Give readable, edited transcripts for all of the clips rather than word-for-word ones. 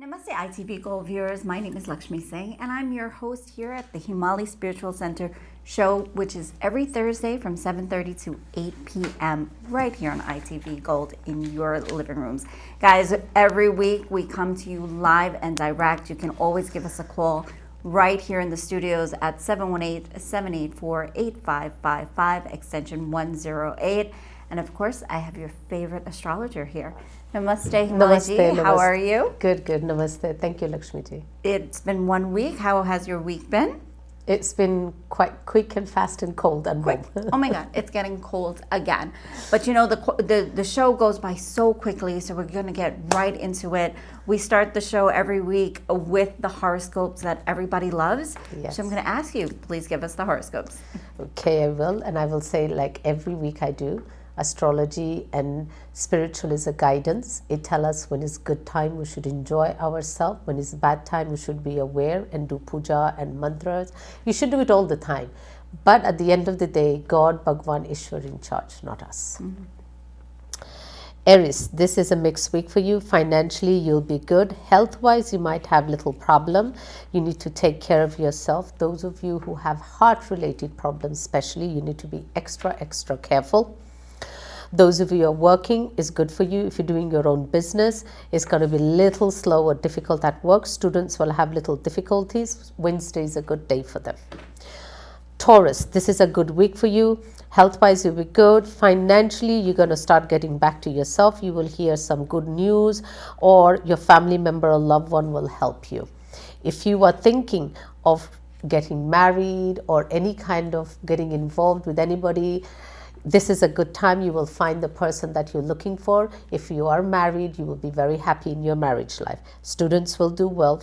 Namaste ITV Gold viewers, my name is Lakshmi Singh and I'm your host here at the Himali Spiritual Center show, which is every Thursday from 7:30 to 8 p.m. right here on ITV Gold in your living rooms. Guys, every week we come to you live and direct. You can always give us a call right here in the studios at 718-784-8555, extension 108. And of course, I have your favorite astrologer here. Namaste, Himali. Namaste. How are you? Good. Namaste. Thank you, Lakshmi ji. It's been 1 week. How has your week been? It's been quite quick and fast and cold and warm. Oh my God, it's getting cold again. But you know, the show goes by so quickly, so we're going to get right into it. We start the show every week with the horoscopes that everybody loves. Yes. So I'm going to ask you, please give us the horoscopes. Okay, I will. And I will say, like every week I do, astrology and spiritual is a guidance. It tells us when is good time we should enjoy ourselves, when is bad time we should be aware and do puja and mantras. You should do it all the time, but at the end of the day, God, Bhagwan, Ishwar in charge, not us. Mm-hmm. Aries, this is a mixed week for you. Financially, you'll be good. Health-wise, you might have little problem. You need to take care of yourself. Those of you who have heart-related problems especially, you need to be extra careful. Those of you who are working is good for you. If you're doing your own business, it's going to be a little slow or difficult at work. Students will have little difficulties. Wednesday is a good day for them. Taurus, this is a good week for you. Health-wise, you'll be good. Financially, you're going to start getting back to yourself. You will hear some good news, or your family member or loved one will help you. If you are thinking of getting married or any kind of getting involved with anybody, this is a good time. You will find the person that you're looking for. If you are married, you will be very happy in your marriage life. Students will do well.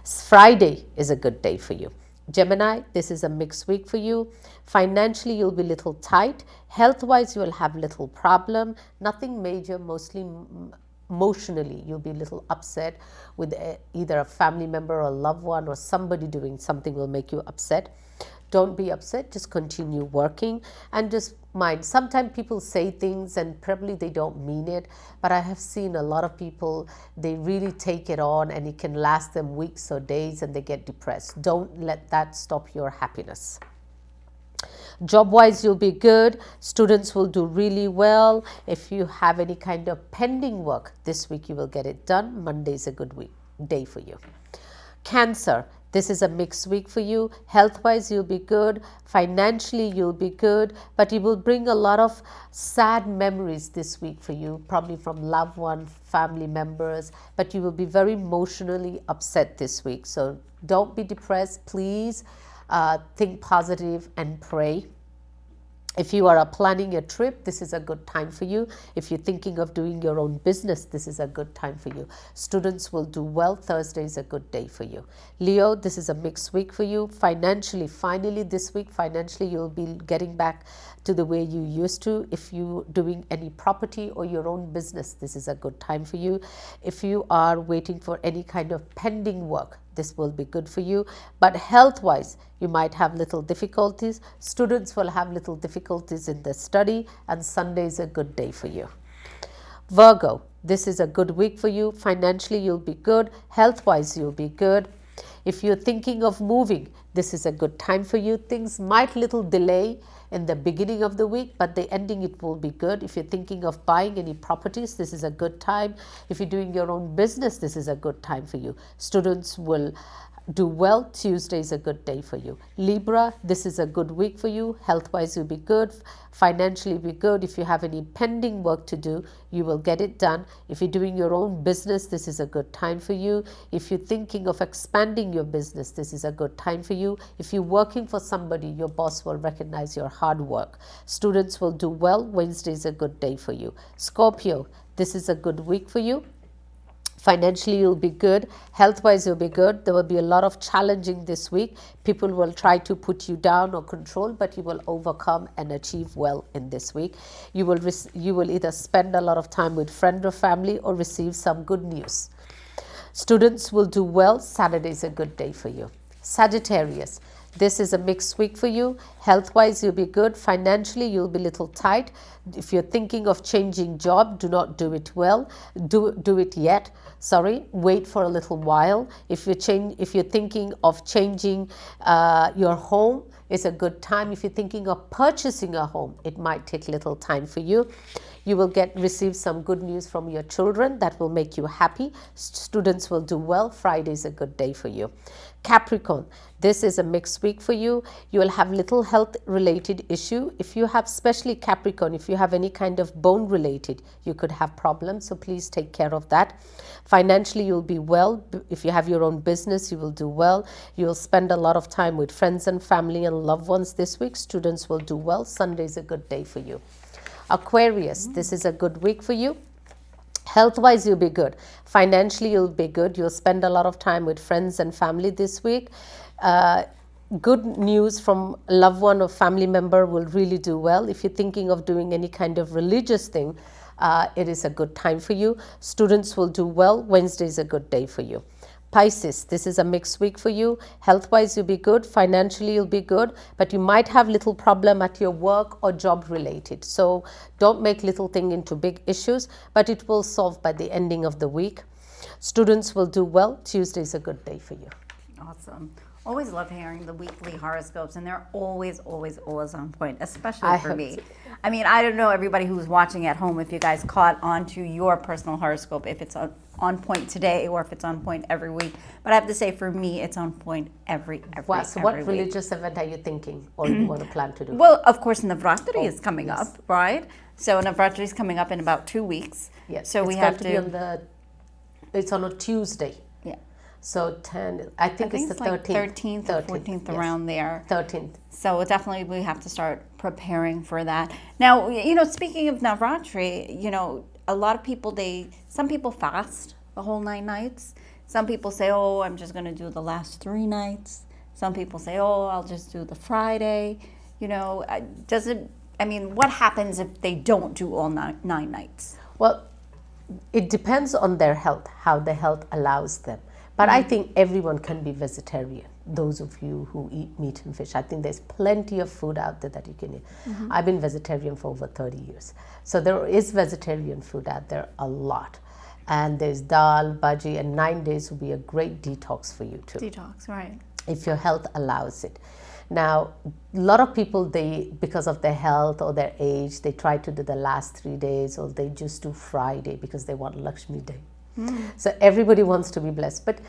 Friday is a good day for you. Gemini, this is a mixed week for you. Financially, you'll be a little tight. Health-wise, you will have little problem. Nothing major, mostly emotionally, you'll be a little upset with either a family member or a loved one, or somebody doing something will make you upset. Don't be upset, just continue working and just mind. Sometimes people say things and probably they don't mean it, but I have seen a lot of people, they really take it on and it can last them weeks or days and they get depressed. Don't let that stop your happiness. Job-wise, you'll be good. Students will do really well. If you have any kind of pending work this week, you will get it done. Monday is a good day for you. Cancer, this is a mixed week for you. Health-wise, you'll be good. Financially, you'll be good. But you will bring a lot of sad memories this week for you, probably from loved ones, family members. But you will be very emotionally upset this week. So don't be depressed. Please think positive and pray. If you are planning a trip, this is a good time for you. If you're thinking of doing your own business, this is a good time for you. Students will do well. Thursday is a good day for you. Leo, this is a mixed week for you. Financially, finally this week, financially you'll be getting back to the way you used to. If you're doing any property or your own business, this is a good time for you. If you are waiting for any kind of pending work, this will be good for you. But health-wise, you might have little difficulties. Students will have little difficulties in their study, and Sunday is a good day for you. Virgo, this is a good week for you. Financially, you'll be good. Health-wise, you'll be good. If you're thinking of moving, this is a good time for you. Things might little delay in the beginning of the week, but the ending it will be good. If you're thinking of buying any properties, this is a good time. If you're doing your own business, this is a good time for you. Students will do well. Tuesday is a good day for you. Libra, this is a good week for you. Health-wise, you'll be good. Financially, be good. If you have any pending work to do, you will get it done. If you're doing your own business, this is a good time for you. If you're thinking of expanding your business, this is a good time for you. If you're working for somebody, your boss will recognize your hard work. Students will do well. Wednesday is a good day for you. Scorpio, this is a good week for you. Financially, you'll be good. Health-wise, you'll be good. There will be a lot of challenging this week. People will try to put you down or control, but you will overcome and achieve well in this week. You will either spend a lot of time with friend or family or receive some good news. Students will do well. Saturday is a good day for you. Sagittarius, this is a mixed week for you. Health-wise, you'll be good. Financially, you'll be a little tight. If you're thinking of changing job, do not do it well. Do it yet. Sorry, wait for a little while. If you're thinking of changing your home, it's a good time. If you're thinking of purchasing a home, it might take a little time for you. You will receive some good news from your children that will make you happy. Students will do well. Friday is a good day for you. Capricorn, this is a mixed week for you. You will have little health related issue. If you have, especially Capricorn, if you have any kind of bone related, you could have problems. So please take care of that. Financially, you'll be well. If you have your own business, you will do well. You will spend a lot of time with friends and family and loved ones this week. Students will do well. Sunday is a good day for you. Aquarius, this is a good week for you. Health-wise, you'll be good. Financially, you'll be good. You'll spend a lot of time with friends and family this week. Good news from a loved one or family member will really do well. If you're thinking of doing any kind of religious thing, it is a good time for you. Students will do well. Wednesday is a good day for you. Pisces, this is a mixed week for you. Health-wise, you'll be good. Financially, you'll be good. But you might have little problem at your work or job related. So don't make little thing into big issues, but it will solve by the ending of the week. Students will do well. Tuesday is a good day for you. Awesome. Always love hearing the weekly horoscopes, and they're always on point, especially for me. I mean, I don't know everybody who's watching at home if you guys caught on to your personal horoscope, if it's on point today or if it's on point every week. But I have to say, for me, it's on point every So what religious event are you thinking or you want to plan to do? Well, of course, Navratri is coming up, right? So Navratri is coming up in about 2 weeks. Yes. So we have to. It's on a Tuesday. Yeah. So I think it's the 13th. Like 13th or 14th, yes. Around there. 13th. So definitely we have to start preparing for that. Now, speaking of Navratri, a lot of people, some people fast the whole 9 nights. Some people say, oh, I'm just going to do the last 3 nights. Some people say, oh, I'll just do the Friday. What happens if they don't do all 9 nights? Well, it depends on their health, how the health allows them. But I think everyone can be vegetarian. Those of you who eat meat and fish, I think there's plenty of food out there that you can eat. I've been vegetarian for over 30 years. So there is vegetarian food out there, a lot. And there's dal, bhaji, and 9 days will be a great detox for you too. Detox, right. If your health allows it. Now, a lot of people, because of their health or their age, they try to do the last 3 days, or they just do Friday because they want Lakshmi Day. So everybody wants to be blessed, but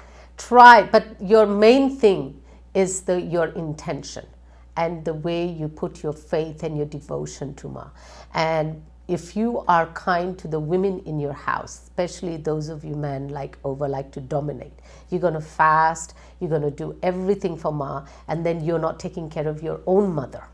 your main thing is your intention and the way you put your faith and your devotion to Ma. And if you are kind to the women in your house, especially those of you men like to dominate, you're going to fast, you're going to do everything for Ma, and then you're not taking care of your own mother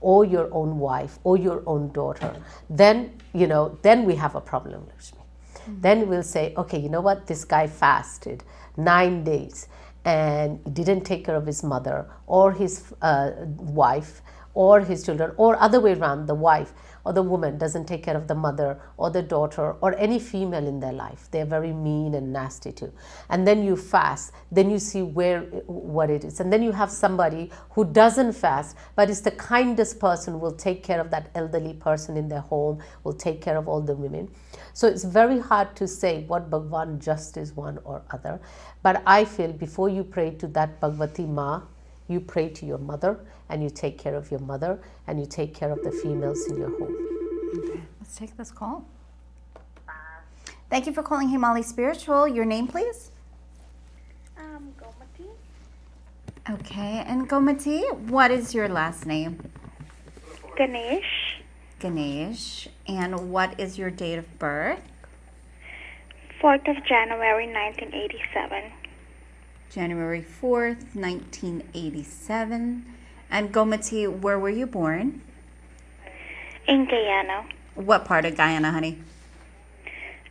or your own wife or your own daughter, then we have a problem, Lakshmi. Then we'll say, okay, you know what? This guy fasted 9 days and didn't take care of his mother or his wife or his children, or other way around, the wife or the woman doesn't take care of the mother or the daughter or any female in their life. They're very mean and nasty too. And then you fast, then you see what it is. And then you have somebody who doesn't fast, but is the kindest person, will take care of that elderly person in their home, will take care of all the women. So it's very hard to say what Bhagwan just is one or other. But I feel before you pray to that Bhagavati Ma, you pray to your mother, and you take care of your mother, and you take care of the females in your home. Okay, let's take this call. Thank you for calling Himali Spiritual. Your name, please? Gomati. Okay, and Gomati, what is your last name? Ganesh. Ganesh. And what is your date of birth? 4th of January, 1987. January 4th, 1987. And Gomati, where were you born? In Guyana. What part of Guyana, honey?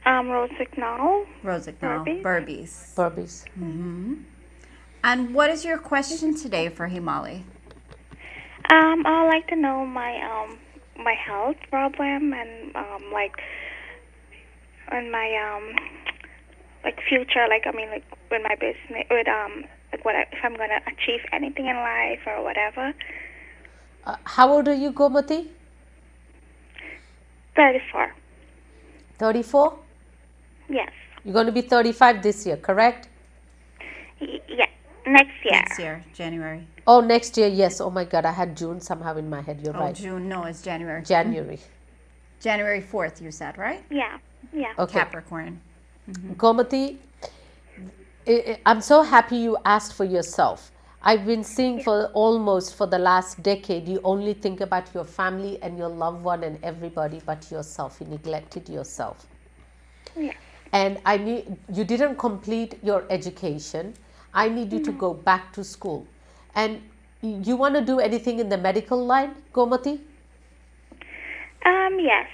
Rosignol. Rosignol. Berbice. Berbice. Mm-hmm. And what is your question today for Himali? I would like to know my health problem and my future, with my business, if I'm gonna achieve anything in life or whatever. How old are you, Gomati? 34. 34? Yes. You're going to be 35 this year, correct? Yeah. Next year. Next year, January. Oh, next year, yes. Oh my God, I had June somehow in my head. You're Oh, right. June. No, it's January. January. January 4th, you said, right? Yeah. Yeah. Okay. Capricorn. Gomati, I'm so happy you asked for yourself. I've been seeing for the last decade, you only think about your family and your loved one and everybody but yourself. You neglected yourself. Yeah. And you didn't complete your education. I need you to go back to school. And you want to do anything in the medical line, Gomati? Yes.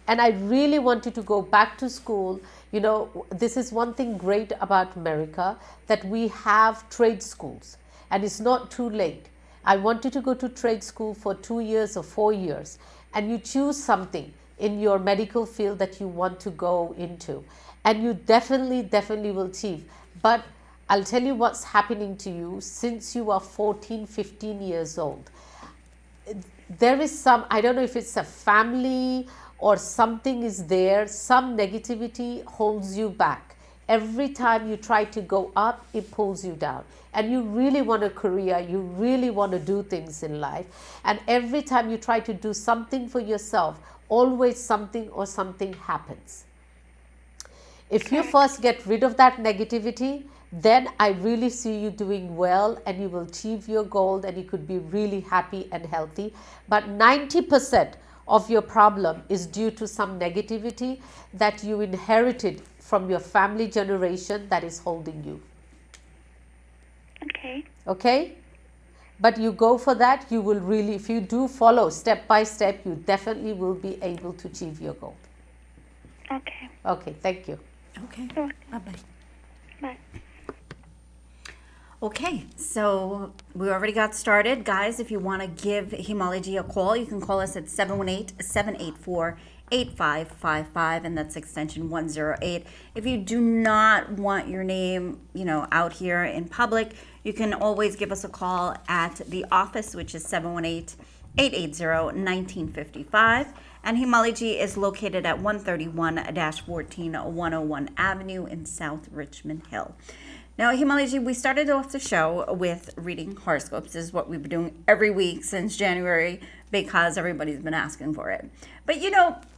And I really want you to go back to school. You know, this is one thing great about America, that we have trade schools and it's not too late. I want you to go to trade school for 2 years or 4 years and you choose something in your medical field that you want to go into. And you definitely will achieve. But I'll tell you what's happening to you since you are 14, 15 years old. There is some, I don't know if it's a family or something is there, some negativity holds you back. Every time you try to go up, it pulls you down. And you really want a career, you really want to do things in life. And every time you try to do something for yourself, always something or something happens. If you first get rid of that negativity, then I really see you doing well and you will achieve your goal and you could be really happy and healthy. But 90% of your problem is due to some negativity that you inherited from your family generation that is holding you. Okay. Okay? But you go for that, you will really, if you do follow step by step, you definitely will be able to achieve your goal. Okay. Okay, thank you. Okay. Sure. Bye-bye. Bye. Okay, so we already got started. Guys, if you want to give Himali a call, you can call us at 718-784-8555, and that's extension 108. If you do not want your name, out here in public, you can always give us a call at the office, which is 718-880-1955. And Himali is located at 131-14101 Avenue in South Richmond Hill. Now, Himali, we started off the show with reading horoscopes. This is what we've been doing every week since January because everybody's been asking for it. But,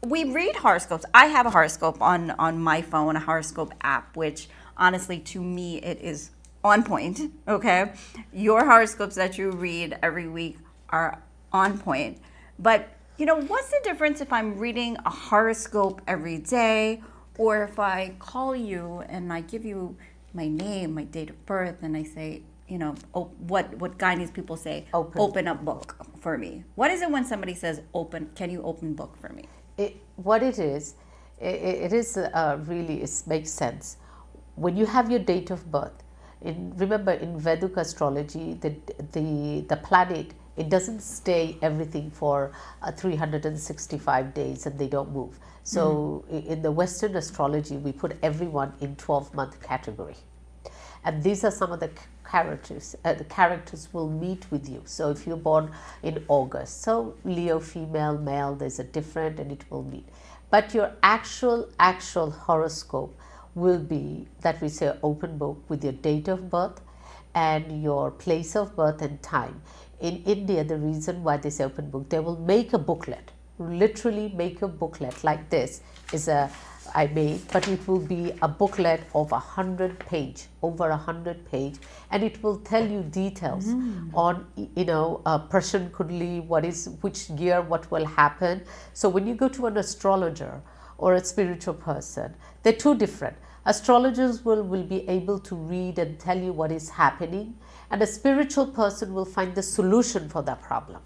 we read horoscopes. I have a horoscope on my phone, a horoscope app, which honestly, to me, it is on point, okay? Your horoscopes that you read every week are on point. But, what's the difference if I'm reading a horoscope every day or if I call you and I give you my name, my date of birth, and I say, what Guyanese people say, open a book for me. What is it when somebody says can you open book for me? It makes sense. When you have your date of birth, remember in Vedic astrology, the planet, it doesn't stay everything for 365 days and they don't move. So in the Western astrology, we put everyone in 12-month category. And these are some of the characters. The characters will meet with you. So if you're born in August, so Leo, female, male, there's a different and it will meet. But your actual horoscope will be that we say open book with your date of birth and your place of birth and time. In India, the reason why they say open book, they will make a booklet, literally make a booklet like this I made, but it will be a booklet of 100 page, over 100 page, and it will tell you details on, Persian Kundli, which year, what will happen. So when you go to an astrologer or a spiritual person, they're two different. Astrologers will be able to read and tell you what is happening, and a spiritual person will find the solution for that problem,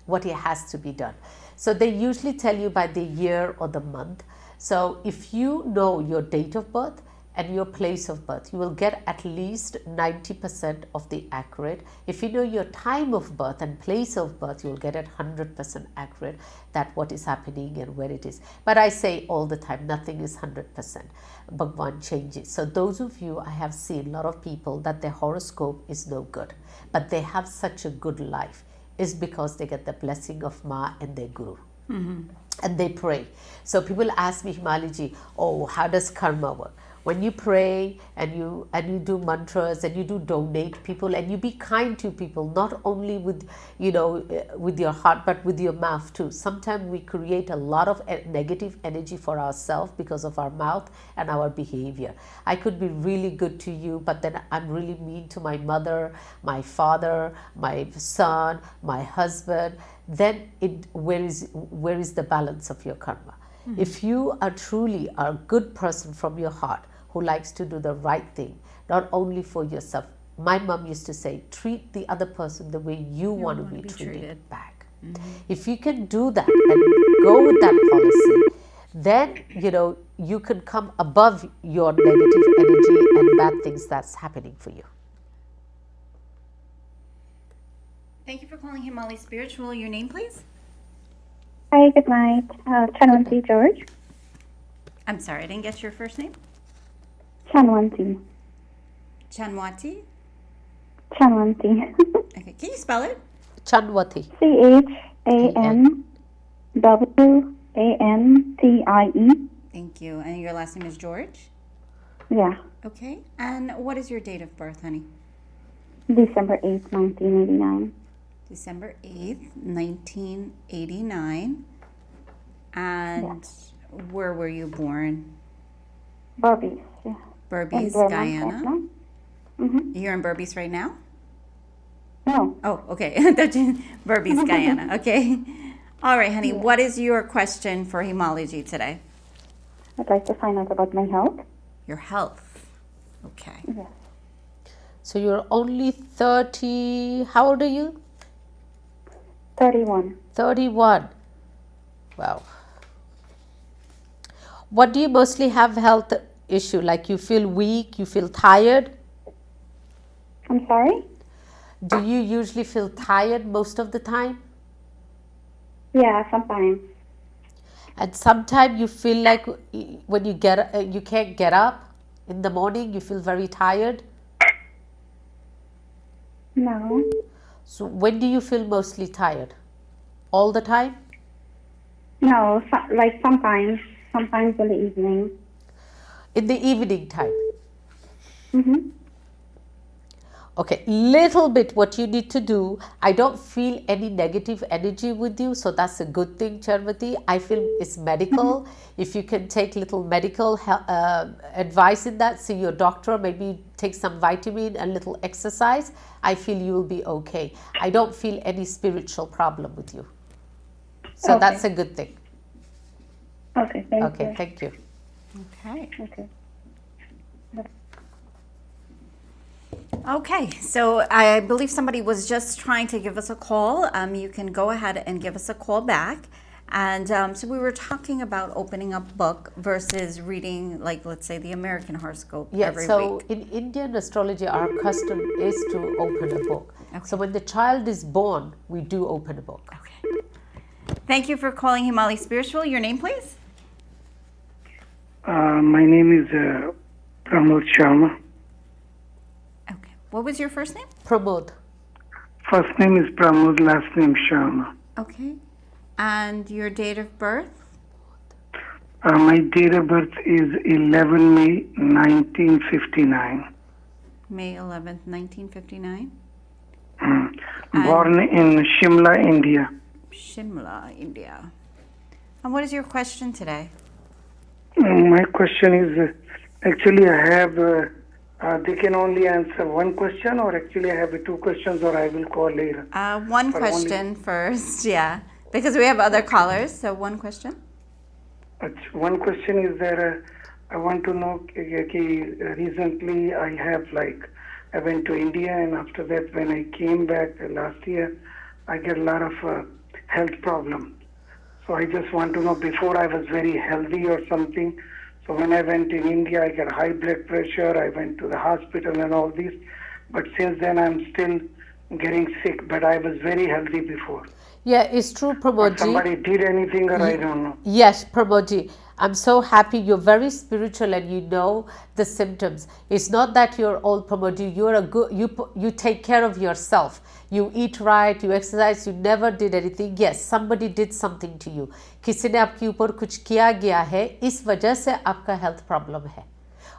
what it has to be done. So they usually tell you by the year or the month. So if you know your date of birth and your place of birth, you will get at least 90% of the accurate. If you know your time of birth and place of birth, you will get it 100% accurate, that what is happening and where it is. But I say all the time, nothing is 100%. Bhagwan changes. So those of you, I have seen a lot of people that their horoscope is no good, but they have such a good life. is because they get the blessing of Ma and their Guru. And they pray. So people ask me, Himali ji, oh, how does karma work? When you pray and you do mantras and you do donate people and you be kind to people, not only with with your heart but with your mouth too. Sometimes we create a lot of negative energy for ourselves because of our mouth and our behavior. I could be really good to you, but then I'm really mean to my mother, my father, my son, my husband. Then where is the balance of your karma? If you are truly a good person from your heart who likes to do the right thing, not only for yourself. My mom used to say, treat the other person the way you want to be treated back. If you can do that and go with that policy, then you can come above your negative energy and bad things that's happening for you. Thank you for calling Himali Spiritual. Your name, please? Hi, good night. Chanwanti George. I'm sorry, I didn't get your first name. Chanwanti. Chanwati? Chanwanti. Okay, can you spell it? Chanwati. CHANWANTIE. Thank you. And your last name is George? Yeah. Okay. And what is your date of birth, honey? December 8th, 1989. December 8th, 1989. And where were you born? Barbies. Yeah. Berbice, Vermont, Guyana. Vietnam. You're in Berbice right now? No. Oh, okay. Berbice, Guyana. Okay. All right, honey. What is your question for Himalaji today? I'd like to find out about my health. Your health. Okay. Yes. So you're only 30, how old are you? 31. 31. Wow. What do you mostly have health issue? Like you feel weak, you feel tired? I'm sorry? Do you usually feel tired most of the time? Yeah, sometimes. And sometimes you feel like when you can't get up in the morning, you feel very tired? No. So when do you feel mostly tired? All the time? No, like sometimes. Sometimes in the evening. In the evening time? Mm-hmm. Okay, little bit what you need to do. I don't feel any negative energy with you, so that's a good thing, Charvati. I feel it's medical. If you can take little medical advice in that, see your doctor, maybe take some vitamin and little exercise, I feel you will be okay. I don't feel any spiritual problem with you. So Okay. that's a good thing. Okay, thank you. Okay, thank you. Okay. Okay. Okay, so I believe somebody was just trying to give us a call. You can go ahead and give us a call back. And so we were talking about opening a book versus reading, like, let's say, the American horoscope every so week. in Indian astrology, our custom is to open a book. Okay. So when the child is born, we do open a book. Okay. Thank you for calling Himali Spiritual. Your name, please? My name is Pramod Sharma. Okay. What was your first name? Pramod. First name is Pramod, last name Sharma. Okay. And your date of birth? My date of birth is 11 May 1959. May 11th, 1959. Born in Shimla, India. Shimla, India. And what is your question today? My question is, actually I have, they can only answer one question, or actually I have two questions, or I will call later. One question first, yeah. Because we have other callers, so one question. One question is that I want to know, recently I went to India, and after that when I came back last year, I get a lot of health problems. So I just want to know, before I was very healthy or something. So when I went in India, I got high blood pressure, I went to the hospital and all this. But since then I'm still getting sick, but I was very healthy before. Yeah, it's true, Or Pramodji. somebody did anything, or I don't know. Yes, Pramodji, I'm so happy you're very spiritual and you know the symptoms. It's not that you're old, Pramodji. You're a good. You take care of yourself. You eat right. You exercise. You never did anything. Yes, somebody did something to you. किसी ने आपके ऊपर कुछ किया गया है. इस वजह से आपका हेल्थ प्रॉब्लम है.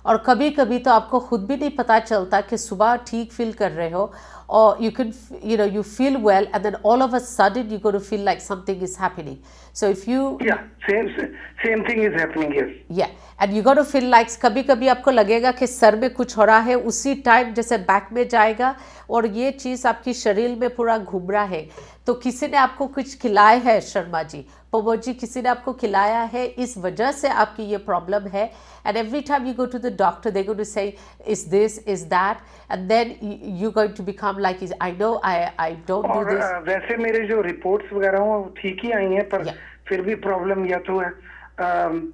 और कभी कभी तो आपको खुद भी नहीं पता चलता कि सुबह ठीक फील कर रहे हो और you feel well and then all of a sudden you're going to feel like something is happening. So if you Yeah, same thing is happening. Yes. yeah and you got to feel like कभी कभी आपको लगेगा कि sir में कुछ हो रहा है, उसी टाइम जैसे बैक में जाएगा और ये चीज़ आपकी शरीर में पूरा घूम रहा है. तो किसी ने आपको कुछ खिलाया है शर्मा जी, पवन जी, किसी ने आपको खिलाया है, इस वजह से आपकी ये प्रॉब्लम है. And every time you go to the doctor, they're going to say, is this, is that, and then you're going to become like, I know I don't do और this. वैसे मेरे जो रिपोर्ट्स वगैरह हैं वो ठीक ही आई हैं, पर फिर भी प्रॉब्लम या तो है.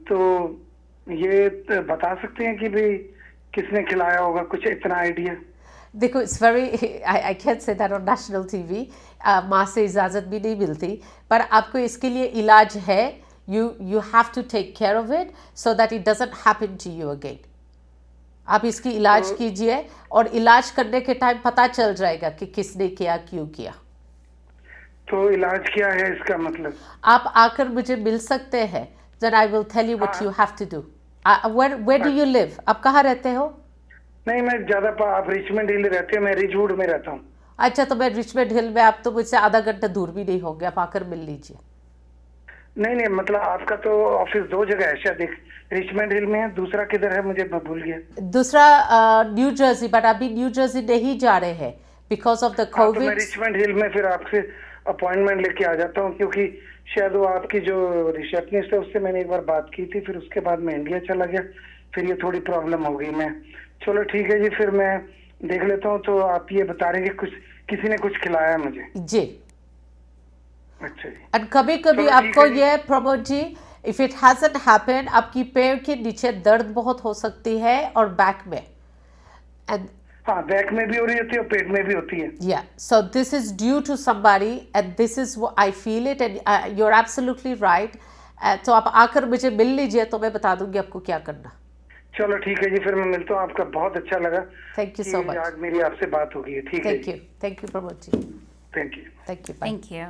तो ये बता सकते हैं कि भाई किसने खिलाया होगा, कुछ इतना आइडिया? देखो, it's very I can say that on national TV. माँ से इजाज़त भी नहीं मिलती, पर आपको इसके लिए इलाज है. You have to take care of it so that it doesn't happen to you again. आप इसकी इलाज कीजिए और इलाज करने के टाइम पता चल जाएगा कि किसने किया, क्यों किया. तो इलाज क्या है इसका मतलब? आप आकर मुझे मिल सकते हैं. Then I will tell you what you have to do. Where do you live? आप कहाँ रहते हो? नहीं, मैं ज़्यादा आप रिचमंड हिल रहते हैं, मैं रिचवुड में रहता हूँ. अच्छा, तो मैं रिचमंड हिल में, आप तो मुझसे आधा घंटा दूर भी नहीं होंगे, आप आकर मिल लीजिए. नहीं, मतलब आपका तो ऑफिस दो जगह है शायद, एक रिचमंड हिल में है, दूसरा किधर है मुझे मैं भूल गया. दूसरा न्यू जर्सी, बट अभी न्यू जर्सी नहीं जा रहे हैं बिकॉज ऑफ द कोविड. तो मैं रिचमंड हिल में फिर आपसे अपॉइंटमेंट लेके आ जाता हूँ, क्योंकि शायद वो आपकी जो रिसेप्शनिस्ट है उससे मैंने एक बार बात की थी, फिर उसके बाद मैं इंडिया चला गया, फिर ये थोड़ी प्रॉब्लम हो गई. मैं चलो ठीक है जी, फिर मैं देख लेता हूँ. तो आप ये बता रहे हैं कि किसी ने कुछ खिलाया मुझे जी. अच्छा जी. और कभी कभी आपको ये Pramod ji, if it hasn't happened, आपकी पैर के नीचे दर्द बहुत हो सकती है और बैक में. एंड हाँ, बैक में भी हो रही होती है और पेट में भी होती है. या so this is due to somebody and this is I feel it and you are absolutely right. तो आप आकर मुझे मिल लीजिए तो मैं बता दूंगी आपको क्या करना. चलो ठीक है जी, फिर मैं मिलता हूँ. आपका बहुत अच्छा लगा. Thank you so much. आज मेरी आपसे बात हो गई है. ठीक है. Thank you Pramod ji. Thank you. Thank you.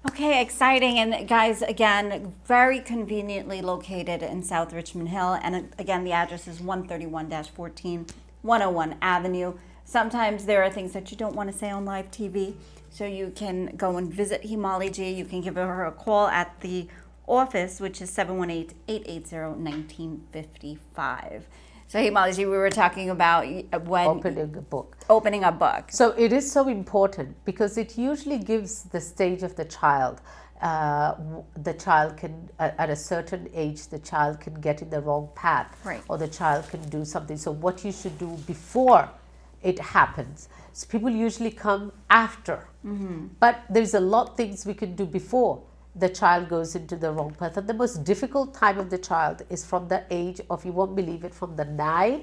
Okay, exciting. And guys, again, very conveniently located in South Richmond Hill. And again, the address is 131-14 101 Avenue. Sometimes there are things that you don't want to say on live TV. So you can go and visit Himali Ji. You can give her a call at the office, which is 718-880-1955. So Himali Ji, we were talking about when Opening a book. Opening a book. So it is so important because it usually gives the stage of the child. The child can, at a certain age, the child can get in the wrong path. Right. Or the child can do something. So what you should do before it happens. So people usually come after. Mm-hmm. But there's a lot of things we can do before the child goes into the wrong path. And the most difficult time of the child is from the age of, you won't believe it, from the 9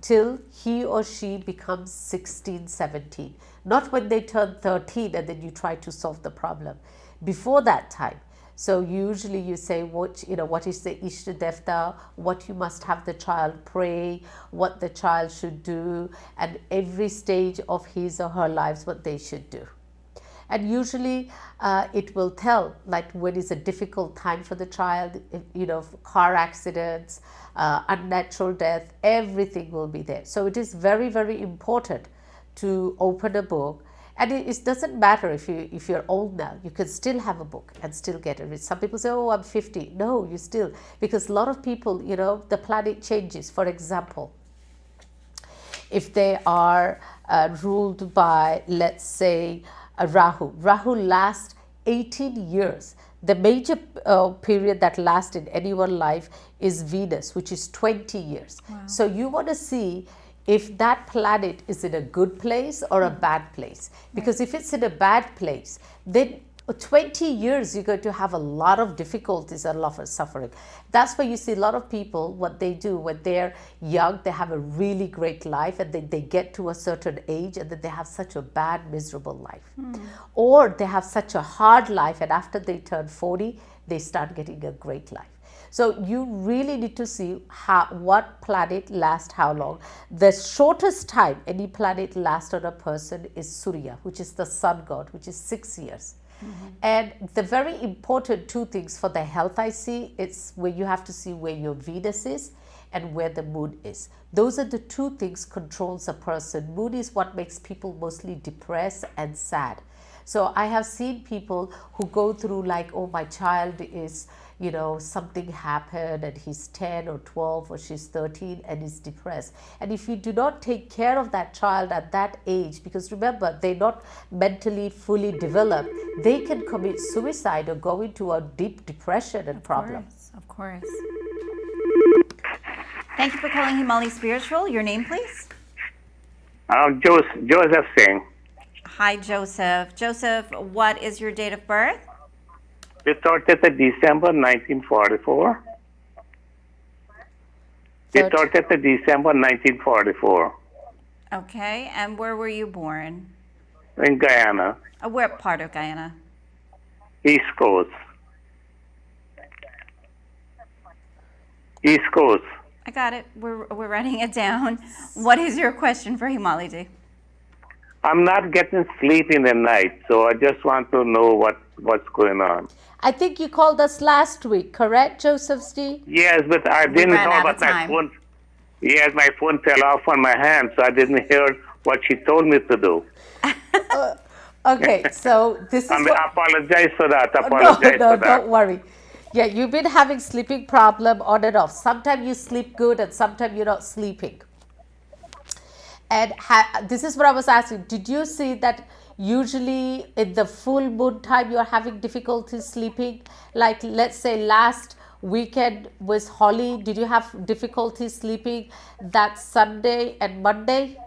till he or she becomes 16, 17. Not when they turn 13 and then you try to solve the problem. Before that time. So usually you say, what is the Ishta Devta, what you must have the child pray, what the child should do, and every stage of his or her lives, what they should do. And usually it will tell, like when is a difficult time for the child, car accidents, unnatural death, everything will be there. So it is very, very important to open a book. And it doesn't matter if you're old now, you can still have a book and still get it. Some people say, oh, I'm 50. No, you still, because a lot of people, the planet changes. For example, if they are ruled by, let's say, Rahu lasts 18 years. The major period that lasts in anyone's life is Venus, which is 20 years. Wow. So you want to see if that planet is in a good place or a bad place. Because if it's in a bad place, then 20 years, you're going to have a lot of difficulties and a lot of suffering. That's why you see a lot of people, what they do when they're young, they have a really great life, and then they get to a certain age and then they have such a bad, miserable life. Or they have such a hard life, and after they turn 40, they start getting a great life. So you really need to see what planet lasts how long. The shortest time any planet lasts on a person is Surya, which is the sun god, which is 6 years. And the very important two things for the health I see, it's where you have to see where your Venus is and where the moon is. Those are the two things controls a person. Moon is what makes people mostly depressed and sad. So I have seen people who go through like, oh, my child is, something happened and he's 10 or 12 or she's 13 and is depressed. And if you do not take care of that child at that age, because remember, they're not mentally fully developed, they can commit suicide or go into a deep depression and problem. Of course. Thank you for calling Himali Spiritual. Your name, please? Joseph Singh. Hi, Joseph. Joseph, what is your date of birth? The 30th of December, 1944. The 30th of December, 1944. Okay, and where were you born? In Guyana, Where part of Guyana? East Coast. East Coast. I got it. We're writing it down. What is your question for Himali Ji? I'm not getting sleep in the night, so I just want to know what's going on. I think you called us last week, correct, Joseph Steve? Yes, but I didn't ran know out about of my time. phone. Yes, my phone fell off on my hand, so I didn't hear what she told me to do. Okay, so this is I apologize for that. No, don't worry. Yeah, you've been having sleeping problem on and off. Sometimes you sleep good and sometimes you're not sleeping. And this is what I was asking. Did you see that usually in the full moon time you're having difficulty sleeping? Like let's say last weekend was Holi. Did you have difficulty sleeping that Sunday and Monday?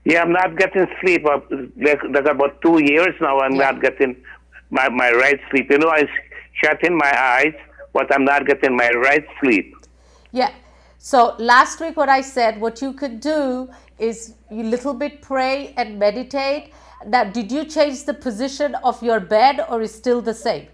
Yeah, I'm not getting sleep. Like about 2 years now, I'm not getting my right sleep. I shut in my eyes, but I'm not getting my right sleep. Yeah. So last week what I said, what you could do is you little bit pray and meditate. Now, did you change the position of your bed or is still the same?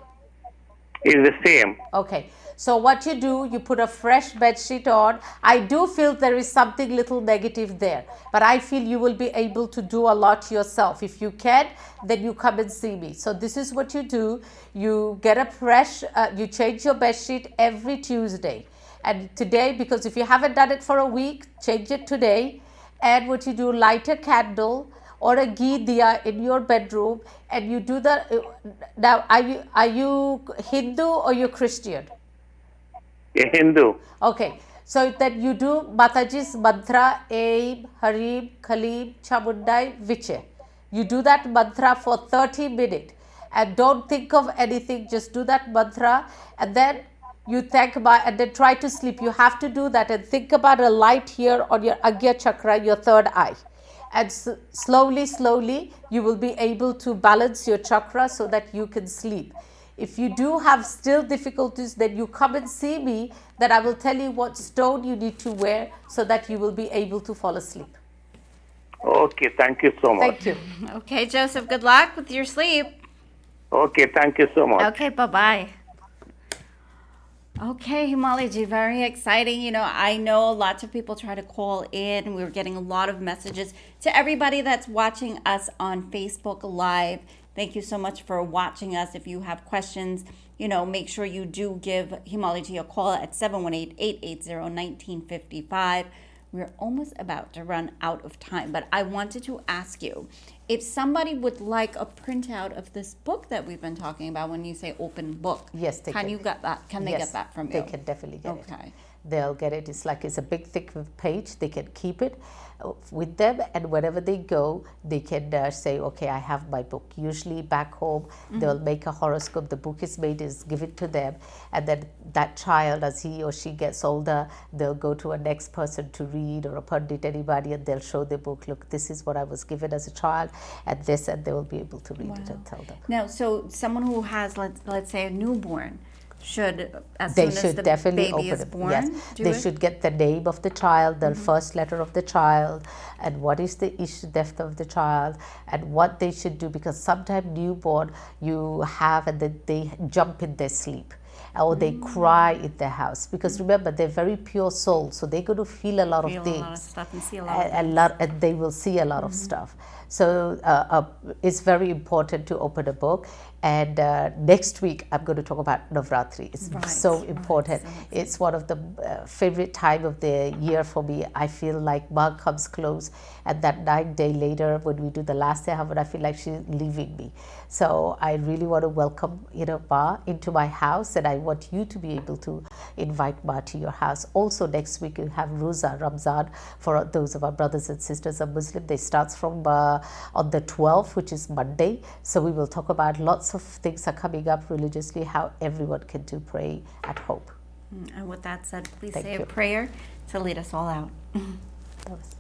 It's the same. Okay. So what you do, you put a fresh bed sheet on. I do feel there is something little negative there, but I feel you will be able to do a lot yourself. If you can, then you come and see me. So this is what you do. You get a fresh, you change your bed sheet every Tuesday. And today, because if you haven't done it for a week, change it today. And what you do, light a candle or a ghee diya in your bedroom, and you do that. Now, are you Hindu or you Christian? A Hindu. Okay, so that you do Mataji's mantra, Aim, Harim, Khalim, Chamundai, Viche. You do that mantra for 30 minutes and don't think of anything, just do that mantra, and then you think about, and then try to sleep. You have to do that and think about a light here on your Agya chakra, your third eye. And slowly, you will be able to balance your chakra so that you can sleep. If you do have still difficulties, then you come and see me, that I will tell you what stone you need to wear so that you will be able to fall asleep. Okay, thank you so much. Thank you. Okay, Joseph, good luck with your sleep. Okay, thank you so much. Okay, bye-bye. Okay, Himali Ji, very exciting. I know lots of people try to call in. We're getting a lot of messages. To everybody that's watching us on Facebook Live, thank you so much for watching us. If you have questions, make sure you do give Himali Ji a call at 718-880-1955. We're almost about to run out of time, but I wanted to ask you, if somebody would like a printout of this book that we've been talking about, when you say open book, Yes, they can. You get that? Can they get that from you? They can definitely get it. Okay. they'll get it. It's a big thick page. They can keep it with them, and wherever they go, they can say, okay, I have my book. Usually back home, they'll make a horoscope. The book is made, is given to them, and then that child, as he or she gets older, they'll go to a next person to read, or a pundit, anybody, and they'll show the book. Look, this is what I was given as a child, and this, and they will be able to read it and tell them. Now, so someone who has, let's say, a newborn, should, as They soon as should the definitely baby open is it. born, Yes, do they it? should get the name of the child, the first letter of the child, and what is the issue depth of the child, and what they should do, because sometimes newborn you have, and then they jump in their sleep, or they cry in their house, because remember, they're very pure souls, so they're going to feel a lot of Feel things, a lot of stuff and see a lot of and they will see a lot of stuff. So it's very important to open a book. And next week I'm going to talk about Navratri. It's so important. It's one of the favorite time of the year for me. I feel like Ma comes close, and that 9 day later when we do the last day Havan, I feel like she's leaving me. So I really want to welcome Ma into my house, and I want you to be able to invite Ma to your house. Also next week we have Roza, Ramzan, for those of our brothers and sisters are Muslim. They starts from on the 12th, which is Monday. So we will talk about lots of things are coming up religiously, how everyone can do pray at home. And with that said, please Thank say you. a prayer to lead us all out. That was-